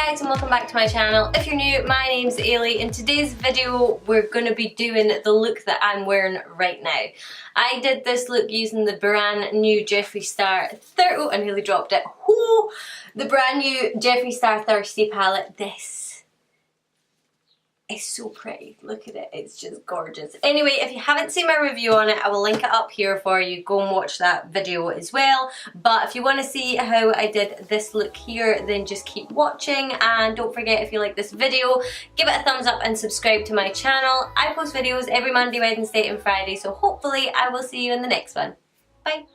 guys and welcome back to my channel. If you're new, my name's Ailey. In today's video we're going to be doing the look that I'm wearing right now. I did this look using the brand new Jeffree Star Thirsty, oh, I nearly dropped it. Whoo! The brand new Jeffree Star Thirsty palette. This is so pretty. Look at it, it's just gorgeous. Anyway, if you haven't seen my review on it, I will link it up here for you. Go and watch that video as well. But if you want to see how I did this look here, then just keep watching. And don't forget, if you like this video, give it a thumbs up and subscribe to my channel. I post videos every Monday, Wednesday and Friday, so hopefully I will see you in the next one. Bye.